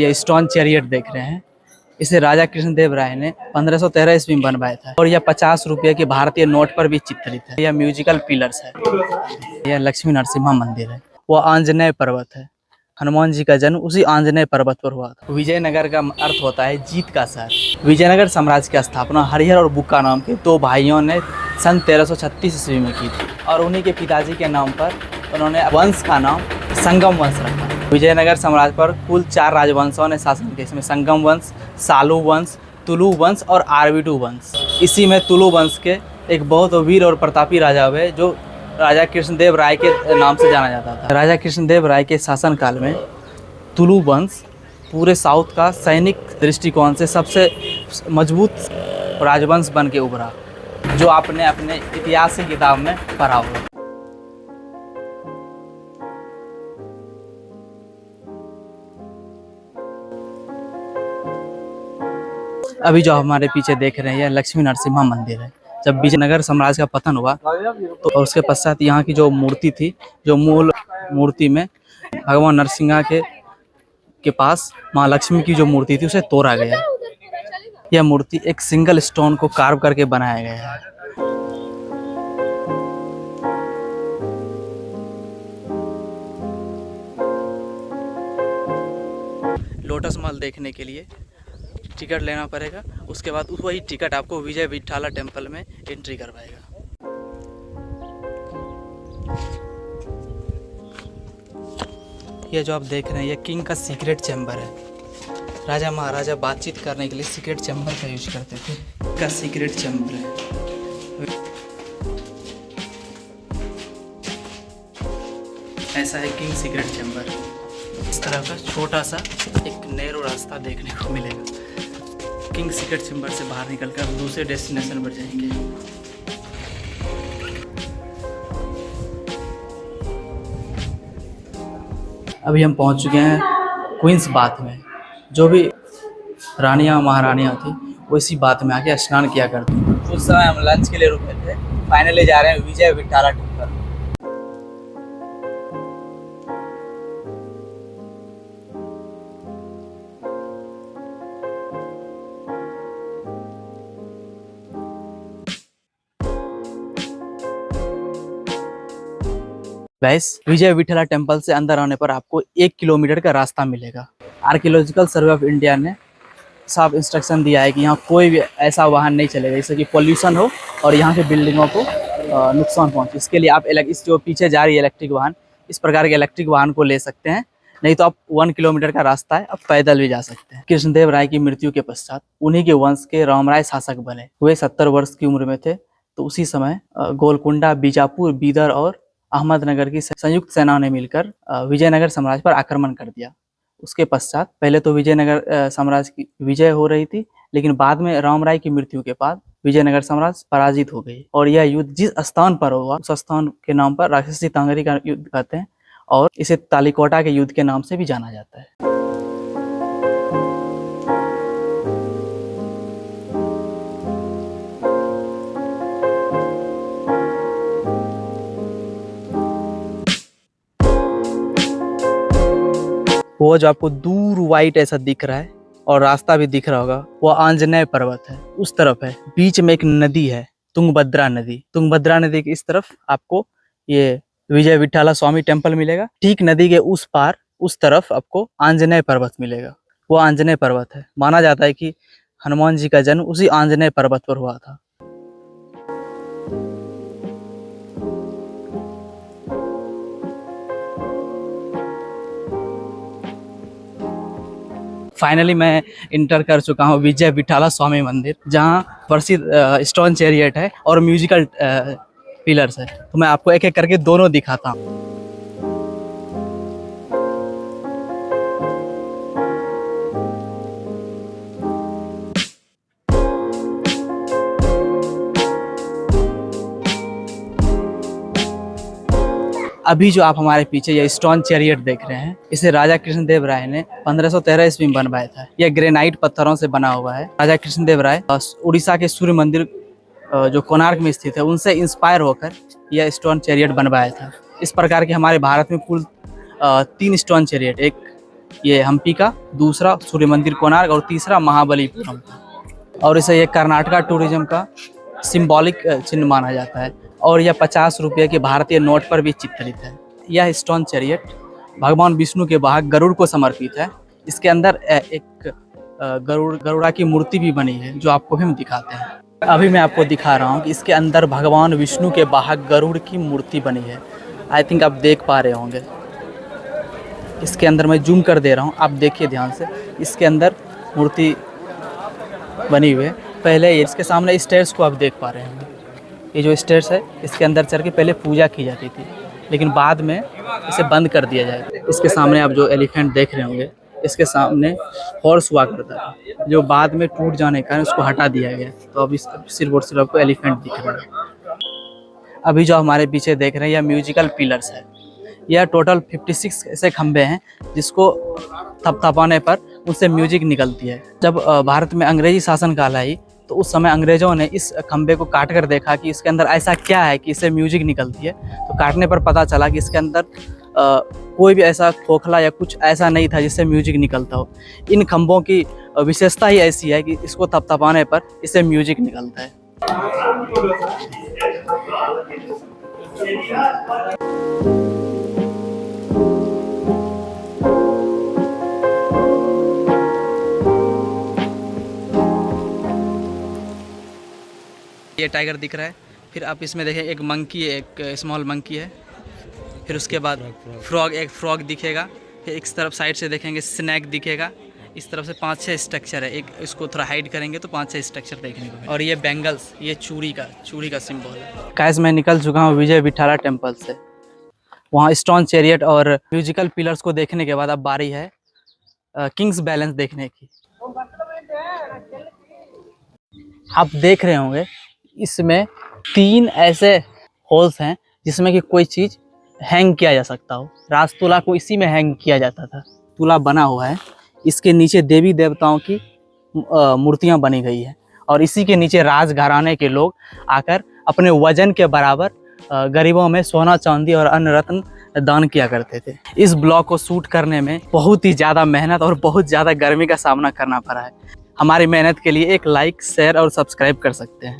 ये stone chariot देख रहे हैं, इसे राजा कृष्णदेव राय ने 1513 ईस्वी में बनवाया था और यह 50 रुपये के भारतीय नोट पर भी चित्रित है। यह म्यूजिकल पिलर्स है। यह लक्ष्मी नरसिम्हा मंदिर है। वह आंजनेय पर्वत है। हनुमान जी का जन्म उसी आंजनेय पर्वत पर हुआ था। विजयनगर का अर्थ होता है जीत का शहर। विजयनगर साम्राज्य की स्थापना हरिहर और बुक्का नाम के दो भाइयों ने सन 1336 ईस्वी में की थी और उन्हीं के पिताजी के नाम पर उन्होंने वंश का नाम संगम वंश रखा। विजयनगर साम्राज्य पर कुल 4 राजवंशों ने शासन किया, इसमें संगम वंश, सालू वंश, तुलु वंश और आरविडु वंश। इसी में तुलु वंश के एक बहुत वीर और प्रतापी राजा हुए जो राजा कृष्णदेव राय के नाम से जाना जाता था। राजा कृष्णदेव राय के शासनकाल में तुलु वंश पूरे साउथ का सैनिक दृष्टिकोण से सबसे मजबूत राजवंश बन के उभरा, जो आपने अपने इतिहास की किताब में पढ़ा होगा। अभी जो हमारे पीछे देख रहे हैं यह लक्ष्मी नरसिम्हा मंदिर है। जब विजयनगर साम्राज्य का पतन हुआ तो उसके पश्चात यहाँ की जो मूर्ति थी, जो मूल मूर्ति में भगवान नरसिंहा के पास माँ लक्ष्मी की जो मूर्ति थी उसे तोड़ा गया। यह मूर्ति एक सिंगल स्टोन को कार्व करके बनाया गया है। लोटस महल देखने के लिए टिकट लेना पड़ेगा। उसके बाद वही टिकट आपको विजय विठाला टेम्पल में एंट्री करवाएगा। ये जो आप देख रहे हैं ये किंग का सीक्रेट चैम्बर है। राजा महाराजा बातचीत करने के लिए सीक्रेट चैम्बर का यूज करते थे। का सीक्रेट चैम्बर है। ऐसा है किंग सीक्रेट चैम्बर। इस तरह का छोटा सा एक नैरो रास्ता देखने को मिलेगा। किंग सीक्रेट चैम्बर से बाहर निकलकर दूसरे डेस्टिनेशन पर जाएंगे। अभी हम पहुंच चुके हैं क्वींस बाथ में। जो भी रानियां महारानियां थी वो इसी बाथ में आके स्नान किया करती थी। उस समय हम लंच के लिए रुके थे। फाइनली जा रहे हैं विजय विठाला टेम्पल। गाइस, विजय विठाला टेम्पल से अंदर आने पर आपको 1 किलोमीटर का रास्ता मिलेगा। आर्कियोलॉजिकल सर्वे ऑफ इंडिया ने साफ इंस्ट्रक्शन दिया है कि यहाँ कोई भी ऐसा वाहन नहीं चलेगा जिससे कि पोल्यूशन हो और यहाँ के बिल्डिंगों को नुकसान पहुँचे। इसके लिए आप इस जो पीछे जा रही है इलेक्ट्रिक वाहन, इस प्रकार के इलेक्ट्रिक वाहन को ले सकते हैं। नहीं तो आप 1 किलोमीटर का रास्ता है, आप पैदल भी जा सकते हैं। कृष्णदेव राय की मृत्यु के पश्चात उन्हीं के वंश के रामराय शासक बने। वे 70 वर्ष की उम्र में थे। तो उसी समय गोलकुंडा, बीजापुर, बीदर और अहमदनगर की संयुक्त सेना ने मिलकर विजयनगर साम्राज्य पर आक्रमण कर दिया। उसके पश्चात पहले तो विजयनगर साम्राज्य की विजय हो रही थी, लेकिन बाद में रामराय की मृत्यु के बाद विजयनगर साम्राज्य पराजित हो गई और यह युद्ध जिस स्थान पर हुआ उस स्थान के नाम पर राक्षसी तांगरी का युद्ध कहते हैं और इसे तालिकोटा के युद्ध के नाम से भी जाना जाता है। वो जो आपको दूर वाइट ऐसा दिख रहा है और रास्ता भी दिख रहा होगा, वो आंजनेय पर्वत है। उस तरफ है, बीच में एक नदी है, तुंगभद्रा नदी। तुंगभद्रा नदी के इस तरफ आपको ये विजय विठाला स्वामी टेम्पल मिलेगा। ठीक नदी के उस पार उस तरफ आपको आंजनेय पर्वत मिलेगा। वो आंजनेय पर्वत है। माना जाता है कि हनुमान जी का जन्म उसी आंजनेय पर्वत पर हुआ था। फाइनली मैं इंटर कर चुका हूँ विजय विठाला स्वामी मंदिर, जहाँ प्रसिद्ध स्टोन चैरियट है और म्यूजिकल पिलर्स है। तो मैं आपको एक एक करके दोनों दिखाता हूँ। अभी जो आप हमारे पीछे ये स्टोन चैरियट देख रहे हैं, इसे राजा कृष्णदेव राय ने 1513 ईस्वी में बनवाया था। यह ग्रेनाइट पत्थरों से बना हुआ है। राजा कृष्णदेव राय उड़ीसा के सूर्य मंदिर जो कोणार्क में स्थित है उनसे इंस्पायर होकर यह स्टोन चैरियट बनवाया था। इस प्रकार के हमारे भारत में कुल 3 स्टोन चैरियट, एक ये हम्पी का, दूसरा सूर्य मंदिर कोणार्क और तीसरा महाबलीपुरम था। और इसे ये कर्नाटका टूरिज्म का सिंबॉलिक चिन्ह माना जाता है और यह 50 रुपये के भारतीय नोट पर भी चित्रित है। यह स्टोन चैरियट भगवान विष्णु के वाहक गरुड़ को समर्पित है। इसके अंदर एक गरुड़ा की मूर्ति भी बनी है जो आपको भी हम दिखाते हैं। अभी मैं आपको दिखा रहा हूँ कि इसके अंदर भगवान विष्णु के वाहक गरुड़ की मूर्ति बनी है। आई थिंक आप देख पा रहे होंगे। इसके अंदर मैं जूम कर दे रहा हूँ, आप देखिए ध्यान से। इसके अंदर मूर्ति बनी हुई है। पहले इसके सामने स्टेयर्स को आप देख पा रहे हैं। ये जो स्टेयर्स है इसके अंदर चढ़ के पहले पूजा की जाती थी, लेकिन बाद में इसे बंद कर दिया जाएगा। इसके सामने आप जो एलिफेंट देख रहे होंगे, इसके सामने हॉर्स हुआ करता था जो बाद में टूट जाने के कारण उसको हटा दिया गया। तो अब इस सिर्फ और सिर्फ आपको एलिफेंट दिख रहा है। अभी जो हमारे पीछे देख रहे हैं यह म्यूजिकल पिलर्स है। यह टोटल 56 ऐसे खंबे हैं जिसको थपथपाने पर उनसे म्यूजिक निकलती है। जब भारत में अंग्रेजी शासन काल आई तो उस समय अंग्रेजों ने इस खंबे को काट कर देखा कि इसके अंदर ऐसा क्या है कि इससे म्यूजिक निकलती है। तो काटने पर पता चला कि इसके अंदर कोई भी ऐसा खोखला या कुछ ऐसा नहीं था जिससे म्यूजिक निकलता हो। इन खंभों की विशेषता ही ऐसी है कि इसको थपथपाने पर इससे म्यूजिक निकलता है। ये टाइगर दिख रहा है, फिर आप इसमें देखें एक मंकी है, एक स्मॉल मंकी है, फिर उसके बाद फ्रॉग, एक फ्रॉग दिखेगा, फिर एक तरफ साइड से देखेंगे स्नैक दिखेगा। इस तरफ से 5-6 स्ट्रक्चर है। एक इसको थोड़ा हाइड करेंगे तो 5-6 स्ट्रक्चर देखने को मिलेगा। और ये बैंगल्स, ये चूड़ी का सिंबल है। गाइस मैं निकल चुका हूँ विजय विठाला टेम्पल से। वहाँ स्टोन चैरियट और म्यूजिकल पिलर्स को देखने के बाद अब बारी है किंग्स बैलेंस देखने की। आप देख रहे होंगे इसमें 3 ऐसे होल्स हैं जिसमें कि कोई चीज़ हैंग किया जा सकता हो। राजतुला को इसी में हैंग किया जाता था। तुला बना हुआ है, इसके नीचे देवी देवताओं की मूर्तियां बनी गई है और इसी के नीचे राजघराने के लोग आकर अपने वजन के बराबर गरीबों में सोना चांदी और अन्य रत्न दान किया करते थे। इस ब्लॉग को शूट करने में बहुत ही ज़्यादा मेहनत और बहुत ज़्यादा गर्मी का सामना करना पड़ा है। हमारी मेहनत के लिए एक लाइक, शेयर और सब्सक्राइब कर सकते हैं।